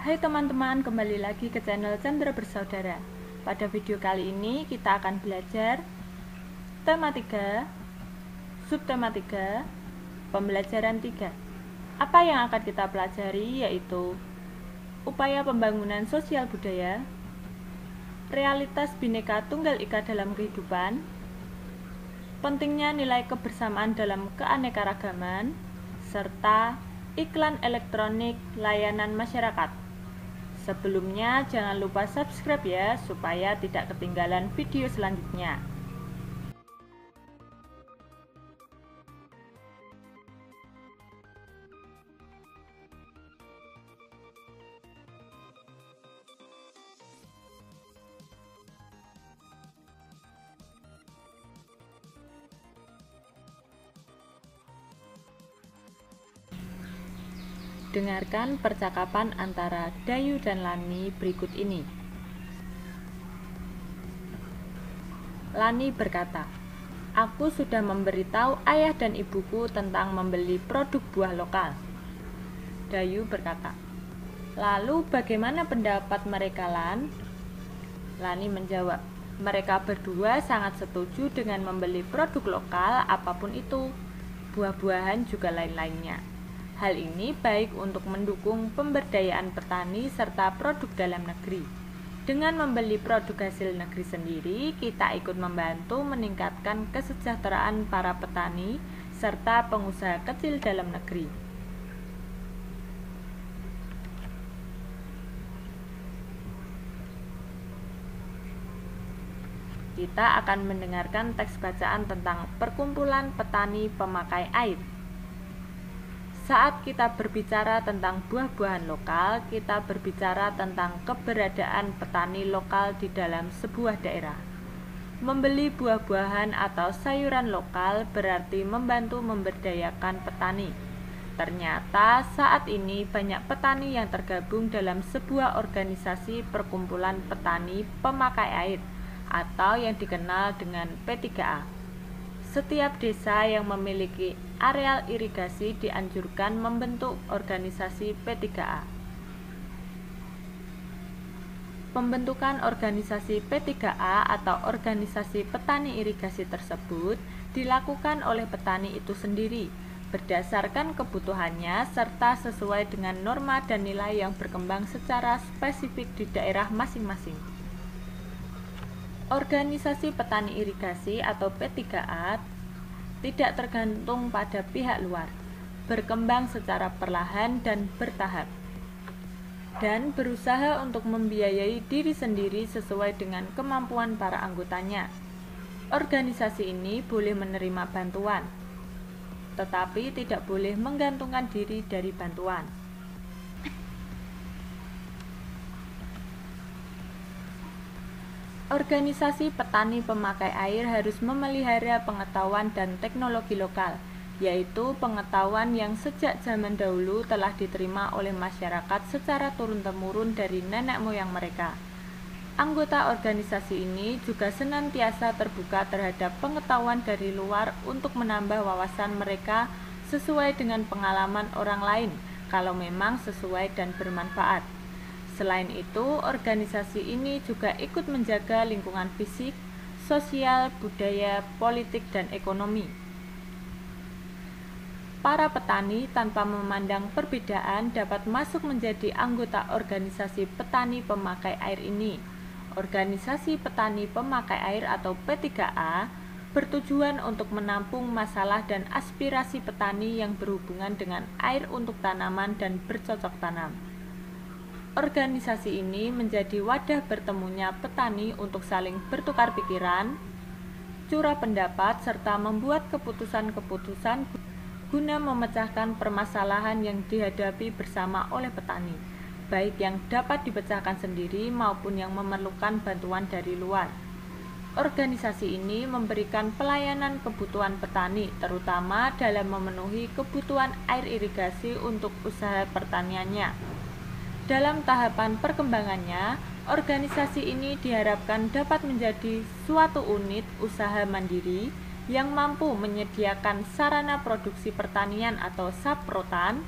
Hai teman-teman, kembali lagi ke channel Chandra Bersaudara. Pada video kali ini kita akan belajar tema 3, subtema 3, pembelajaran 3. Apa yang akan kita pelajari yaitu upaya pembangunan sosial budaya, realitas Bhinneka Tunggal Ika dalam kehidupan, pentingnya nilai kebersamaan dalam keanekaragaman, serta iklan elektronik layanan masyarakat. Sebelumnya jangan lupa subscribe ya, supaya tidak ketinggalan video selanjutnya. Dengarkan percakapan antara Dayu dan Lani berikut ini. Lani berkata, "Aku sudah memberitahu ayah dan ibuku tentang membeli produk buah lokal." Dayu berkata, "Lalu bagaimana pendapat mereka, Lan?" Lani menjawab, "Mereka berdua sangat setuju dengan membeli produk lokal apapun itu, buah-buahan juga lain-lainnya. Hal ini baik untuk mendukung pemberdayaan petani serta produk dalam negeri. Dengan membeli produk hasil negeri sendiri, kita ikut membantu meningkatkan kesejahteraan para petani serta pengusaha kecil dalam negeri." Kita akan mendengarkan teks bacaan tentang perkumpulan petani pemakai air. Saat kita berbicara tentang buah-buahan lokal, kita berbicara tentang keberadaan petani lokal di dalam sebuah daerah. Membeli buah-buahan atau sayuran lokal berarti membantu memberdayakan petani. Ternyata saat ini banyak petani yang tergabung dalam sebuah organisasi perkumpulan petani pemakai air atau yang dikenal dengan P3A. Setiap desa yang memiliki areal irigasi dianjurkan membentuk organisasi P3A. Pembentukan organisasi P3A atau organisasi petani irigasi tersebut dilakukan oleh petani itu sendiri, berdasarkan kebutuhannya serta sesuai dengan norma dan nilai yang berkembang secara spesifik di daerah masing-masing. Organisasi petani irigasi atau P3A tidak tergantung pada pihak luar, berkembang secara perlahan dan bertahap, dan berusaha untuk membiayai diri sendiri sesuai dengan kemampuan para anggotanya. Organisasi ini boleh menerima bantuan, tetapi tidak boleh menggantungkan diri dari bantuan. Organisasi petani pemakai air harus memelihara pengetahuan dan teknologi lokal, yaitu pengetahuan yang sejak zaman dahulu telah diterima oleh masyarakat secara turun-temurun dari nenek moyang mereka. Anggota organisasi ini juga senantiasa terbuka terhadap pengetahuan dari luar untuk menambah wawasan mereka sesuai dengan pengalaman orang lain, kalau memang sesuai dan bermanfaat. Selain itu, organisasi ini juga ikut menjaga lingkungan fisik, sosial, budaya, politik, dan ekonomi. Para petani tanpa memandang perbedaan dapat masuk menjadi anggota organisasi petani pemakai air ini. Organisasi petani pemakai air atau P3A bertujuan untuk menampung masalah dan aspirasi petani yang berhubungan dengan air untuk tanaman dan bercocok tanam. Organisasi ini menjadi wadah bertemunya petani untuk saling bertukar pikiran, curah pendapat, serta membuat keputusan-keputusan guna memecahkan permasalahan yang dihadapi bersama oleh petani, baik yang dapat dipecahkan sendiri maupun yang memerlukan bantuan dari luar. Organisasi ini memberikan pelayanan kebutuhan petani, terutama dalam memenuhi kebutuhan air irigasi untuk usaha pertaniannya. Dalam tahapan perkembangannya, organisasi ini diharapkan dapat menjadi suatu unit usaha mandiri yang mampu menyediakan sarana produksi pertanian atau saprotan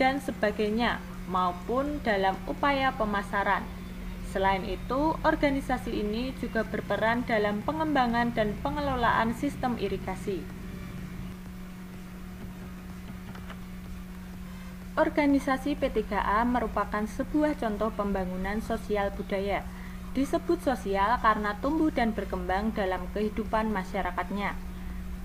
dan sebagainya maupun dalam upaya pemasaran. Selain itu, organisasi ini juga berperan dalam pengembangan dan pengelolaan sistem irigasi. Organisasi P3A merupakan sebuah contoh pembangunan sosial budaya. Disebut sosial karena tumbuh dan berkembang dalam kehidupan masyarakatnya.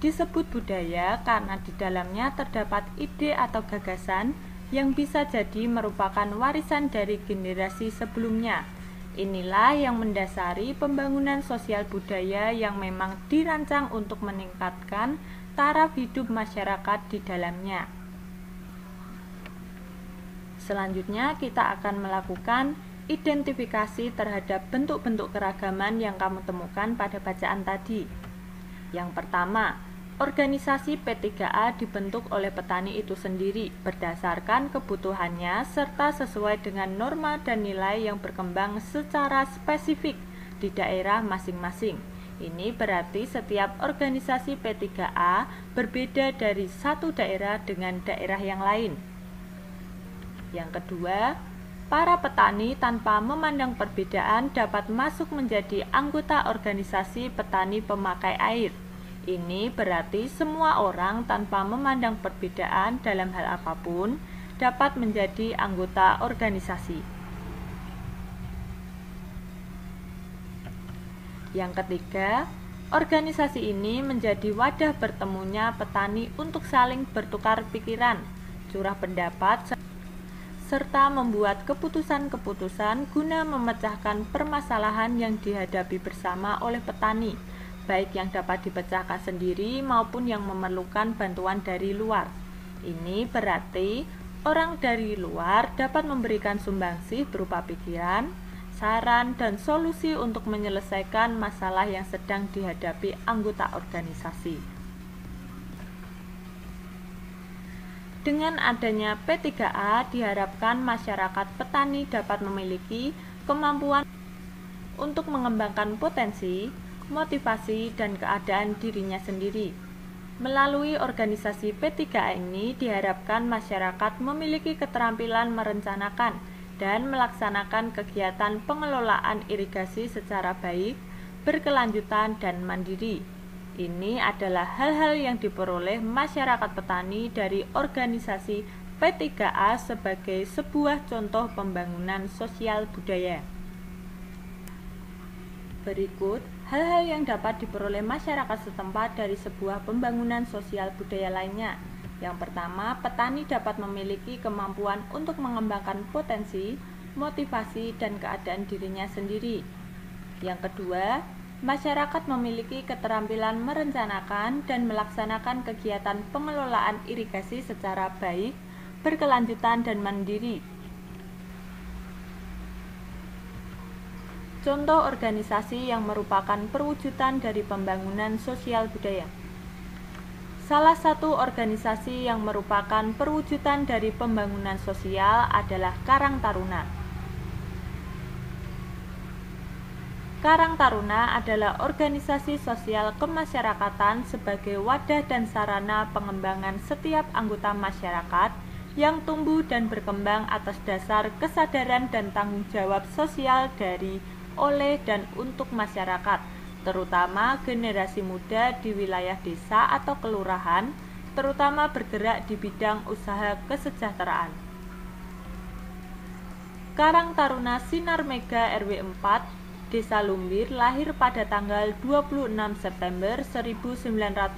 Disebut budaya karena di dalamnya terdapat ide atau gagasan yang bisa jadi merupakan warisan dari generasi sebelumnya. Inilah yang mendasari pembangunan sosial budaya yang memang dirancang untuk meningkatkan taraf hidup masyarakat di dalamnya. Selanjutnya kita akan melakukan identifikasi terhadap bentuk-bentuk keragaman yang kamu temukan pada bacaan tadi. Yang pertama, organisasi P3A dibentuk oleh petani itu sendiri berdasarkan kebutuhannya serta sesuai dengan norma dan nilai yang berkembang secara spesifik di daerah masing-masing. Ini berarti setiap organisasi P3A berbeda dari satu daerah dengan daerah yang lain. Yang kedua, para petani tanpa memandang perbedaan dapat masuk menjadi anggota organisasi petani pemakai air. Ini berarti semua orang tanpa memandang perbedaan dalam hal apapun dapat menjadi anggota organisasi. Yang ketiga, organisasi ini menjadi wadah bertemunya petani untuk saling bertukar pikiran, curah pendapat, serta membuat keputusan-keputusan guna memecahkan permasalahan yang dihadapi bersama oleh petani, baik yang dapat dipecahkan sendiri maupun yang memerlukan bantuan dari luar. Ini berarti orang dari luar dapat memberikan sumbangsih berupa pikiran, saran, dan solusi untuk menyelesaikan masalah yang sedang dihadapi anggota organisasi. Dengan adanya P3A diharapkan masyarakat petani dapat memiliki kemampuan untuk mengembangkan potensi, motivasi, dan keadaan dirinya sendiri. Melalui organisasi P3A ini diharapkan masyarakat memiliki keterampilan merencanakan dan melaksanakan kegiatan pengelolaan irigasi secara baik, berkelanjutan, dan mandiri. Ini adalah hal-hal yang diperoleh masyarakat petani dari organisasi P3A sebagai sebuah contoh pembangunan sosial budaya. Berikut hal-hal yang dapat diperoleh masyarakat setempat dari sebuah pembangunan sosial budaya lainnya. Yang pertama, petani dapat memiliki kemampuan untuk mengembangkan potensi, motivasi, dan keadaan dirinya sendiri. Yang kedua, masyarakat memiliki keterampilan merencanakan dan melaksanakan kegiatan pengelolaan irigasi secara baik, berkelanjutan, dan mandiri. Contoh organisasi yang merupakan perwujudan dari pembangunan sosial budaya. Salah satu organisasi yang merupakan perwujudan dari pembangunan sosial adalah Karang Taruna. Karang Taruna adalah organisasi sosial kemasyarakatan sebagai wadah dan sarana pengembangan setiap anggota masyarakat yang tumbuh dan berkembang atas dasar kesadaran dan tanggung jawab sosial dari, oleh, dan untuk masyarakat, terutama generasi muda di wilayah desa atau kelurahan, terutama bergerak di bidang usaha kesejahteraan. Karang Taruna Sinar Mega RW 4 Desa Lumbir lahir pada tanggal 26 September 1990.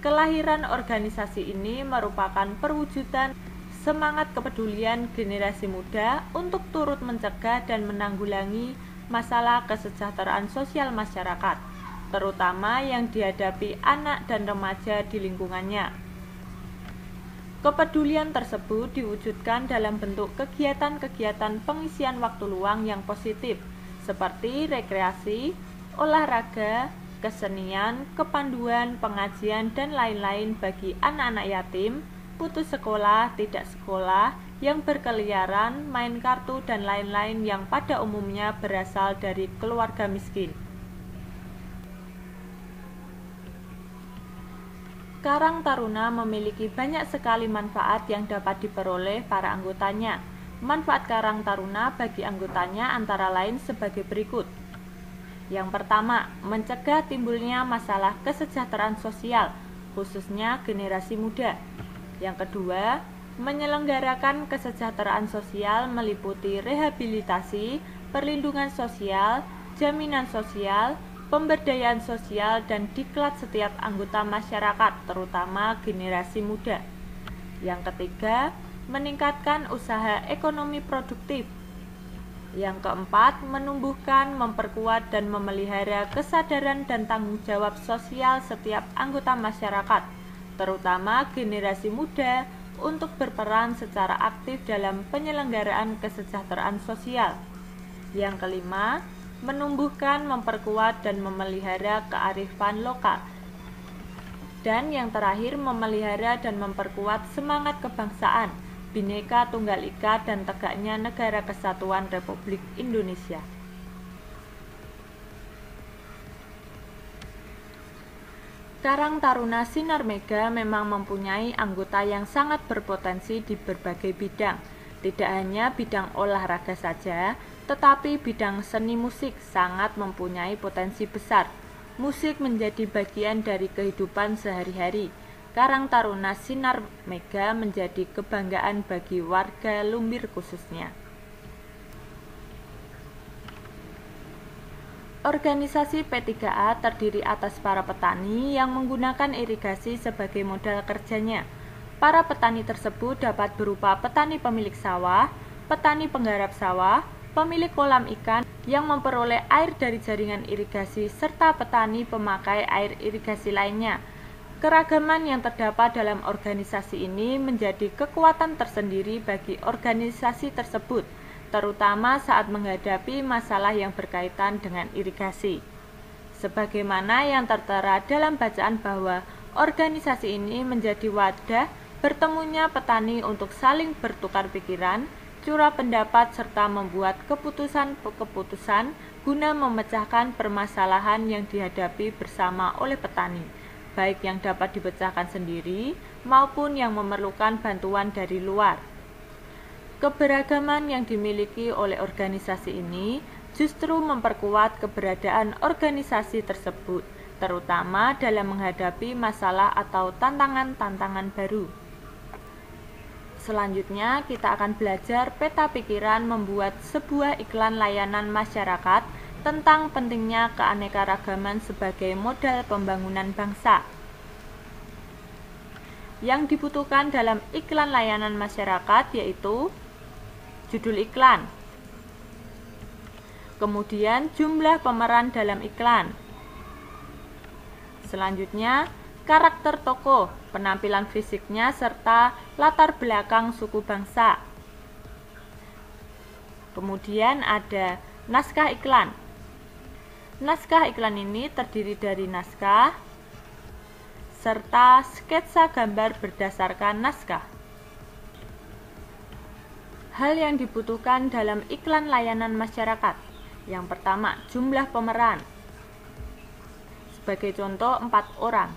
Kelahiran organisasi ini merupakan perwujudan semangat kepedulian generasi muda untuk turut mencegah dan menanggulangi masalah kesejahteraan sosial masyarakat, terutama yang dihadapi anak dan remaja di lingkungannya. Kepedulian tersebut diwujudkan dalam bentuk kegiatan-kegiatan pengisian waktu luang yang positif, seperti rekreasi, olahraga, kesenian, kepanduan, pengajian, dan lain-lain bagi anak-anak yatim, putus sekolah, tidak sekolah, yang berkeliaran, main kartu, dan lain-lain yang pada umumnya berasal dari keluarga miskin. Karang Taruna memiliki banyak sekali manfaat yang dapat diperoleh para anggotanya. Manfaat Karang Taruna bagi anggotanya antara lain sebagai berikut. Yang pertama, mencegah timbulnya masalah kesejahteraan sosial, khususnya generasi muda. Yang kedua, menyelenggarakan kesejahteraan sosial meliputi rehabilitasi, perlindungan sosial, jaminan sosial, pemberdayaan sosial, dan diklat setiap anggota masyarakat, terutama generasi muda. Yang ketiga, meningkatkan usaha ekonomi produktif. Yang keempat, menumbuhkan, memperkuat, dan memelihara kesadaran dan tanggung jawab sosial setiap anggota masyarakat, terutama generasi muda, untuk berperan secara aktif dalam penyelenggaraan kesejahteraan sosial. Yang kelima, menumbuhkan, memperkuat, dan memelihara kearifan lokal. Dan yang terakhir, memelihara dan memperkuat semangat kebangsaan, Bhinneka Tunggal Ika, dan tegaknya Negara Kesatuan Republik Indonesia. Karang Taruna Sinar Mega memang mempunyai anggota yang sangat berpotensi di berbagai bidang. Tidak hanya bidang olahraga saja, tetapi bidang seni musik sangat mempunyai potensi besar. Musik menjadi bagian dari kehidupan sehari-hari. Karang Taruna Sinar Mega menjadi kebanggaan bagi warga Lumbir khususnya. Organisasi P3A terdiri atas para petani yang menggunakan irigasi sebagai modal kerjanya. Para petani tersebut dapat berupa petani pemilik sawah, petani penggarap sawah, pemilik kolam ikan yang memperoleh air dari jaringan irigasi, serta petani pemakai air irigasi lainnya. Keragaman yang terdapat dalam organisasi ini menjadi kekuatan tersendiri bagi organisasi tersebut, terutama saat menghadapi masalah yang berkaitan dengan irigasi. Sebagaimana yang tertera dalam bacaan bahwa organisasi ini menjadi wadah bertemunya petani untuk saling bertukar pikiran, curah pendapat, serta membuat keputusan-keputusan guna memecahkan permasalahan yang dihadapi bersama oleh petani, baik yang dapat dipecahkan sendiri maupun yang memerlukan bantuan dari luar. Keberagaman yang dimiliki oleh organisasi ini justru memperkuat keberadaan organisasi tersebut, terutama dalam menghadapi masalah atau tantangan-tantangan baru. Selanjutnya, kita akan belajar peta pikiran membuat sebuah iklan layanan masyarakat tentang pentingnya keanekaragaman sebagai modal pembangunan bangsa. Yang dibutuhkan dalam iklan layanan masyarakat yaitu judul iklan, kemudian jumlah pemeran dalam iklan, selanjutnya karakter tokoh, penampilan fisiknya, serta latar belakang suku bangsa. Kemudian ada naskah iklan. Naskah iklan ini terdiri dari naskah serta sketsa gambar berdasarkan naskah. Hal yang dibutuhkan dalam iklan layanan masyarakat. Yang pertama, jumlah pemeran. Sebagai contoh, 4 orang.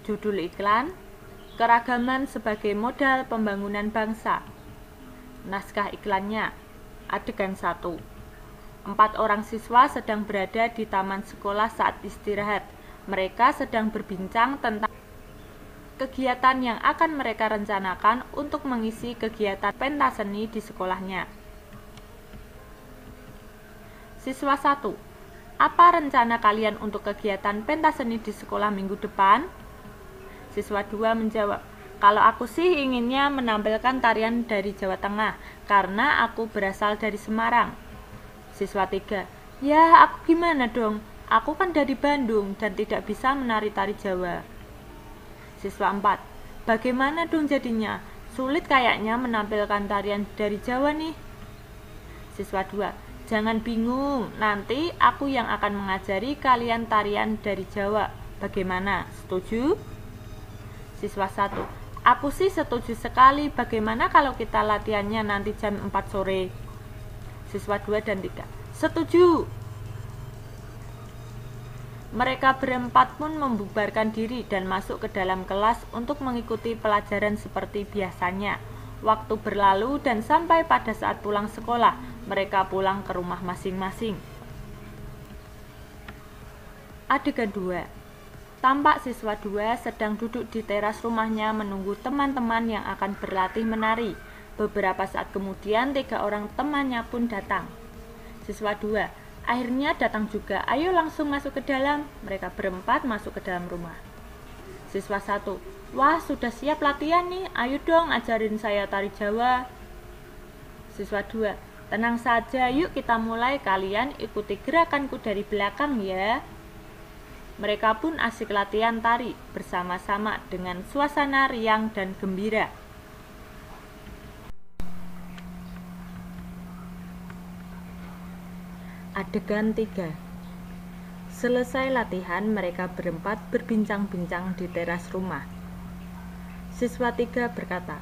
Judul iklan, keragaman sebagai modal pembangunan bangsa. Naskah iklannya, adegan 1. 4 orang siswa sedang berada di taman sekolah saat istirahat. Mereka sedang berbincang tentang kegiatan yang akan mereka rencanakan untuk mengisi kegiatan pentas seni di sekolahnya. Siswa 1, apa rencana kalian untuk kegiatan pentas seni di sekolah minggu depan? Siswa 2 menjawab, kalau aku sih inginnya menampilkan tarian dari Jawa Tengah, karena aku berasal dari Semarang. Siswa 3, ya aku gimana dong? Aku kan dari Bandung dan tidak bisa menari tari Jawa. Siswa 4, bagaimana dong jadinya? Sulit kayaknya menampilkan tarian dari Jawa nih. Siswa 2, jangan bingung, nanti aku yang akan mengajari kalian tarian dari Jawa. Bagaimana? Setuju? Siswa 1, aku sih setuju sekali. Bagaimana kalau kita latihannya nanti jam 4 sore? Siswa 2 dan 3, setuju. Mereka berempat pun membubarkan diri dan masuk ke dalam kelas untuk mengikuti pelajaran seperti biasanya. Waktu berlalu dan sampai pada saat pulang sekolah, mereka pulang ke rumah masing-masing. Adegan 2. Tampak siswa 2 sedang duduk di teras rumahnya menunggu teman-teman yang akan berlatih menari. Beberapa saat kemudian 3 orang temannya pun datang. Siswa 2, akhirnya datang juga. Ayo langsung masuk ke dalam. Mereka berempat masuk ke dalam rumah. Siswa 1, wah sudah siap latihan nih. Ayo dong ajarin saya tari Jawa. Siswa 2, tenang saja, yuk kita mulai. Kalian ikuti gerakanku dari belakang ya. Mereka pun asik latihan tari bersama-sama dengan suasana riang dan gembira. Adegan 3. Selesai latihan, mereka berempat berbincang-bincang di teras rumah. Siswa 3 berkata,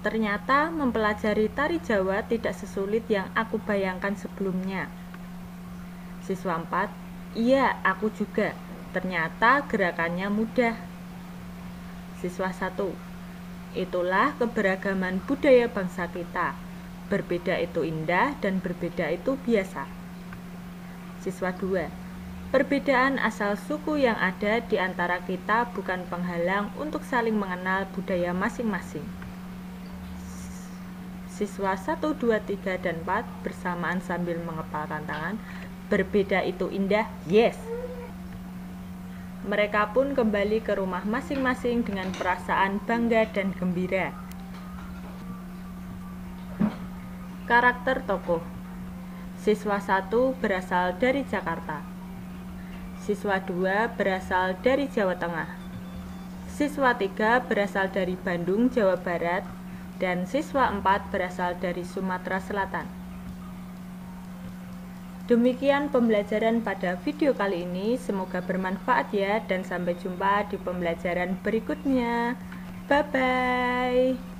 ternyata mempelajari tari Jawa tidak sesulit yang aku bayangkan sebelumnya. Siswa 4, iya aku juga. Ternyata gerakannya mudah. Siswa 1, itulah keberagaman budaya bangsa kita. Berbeda itu indah dan berbeda itu biasa. Siswa 2, perbedaan asal suku yang ada di antara kita bukan penghalang untuk saling mengenal budaya masing-masing. Siswa 1, 2, 3, dan 4 bersamaan sambil mengepalkan tangan. Berbeda itu indah, yes! Mereka pun kembali ke rumah masing-masing dengan perasaan bangga dan gembira. Karakter tokoh. Siswa 1 berasal dari Jakarta. Siswa 2 berasal dari Jawa Tengah. Siswa 3 berasal dari Bandung, Jawa Barat. Dan siswa 4 berasal dari Sumatera Selatan. Demikian pembelajaran pada video kali ini. Semoga bermanfaat ya, dan sampai jumpa di pembelajaran berikutnya. Bye-bye.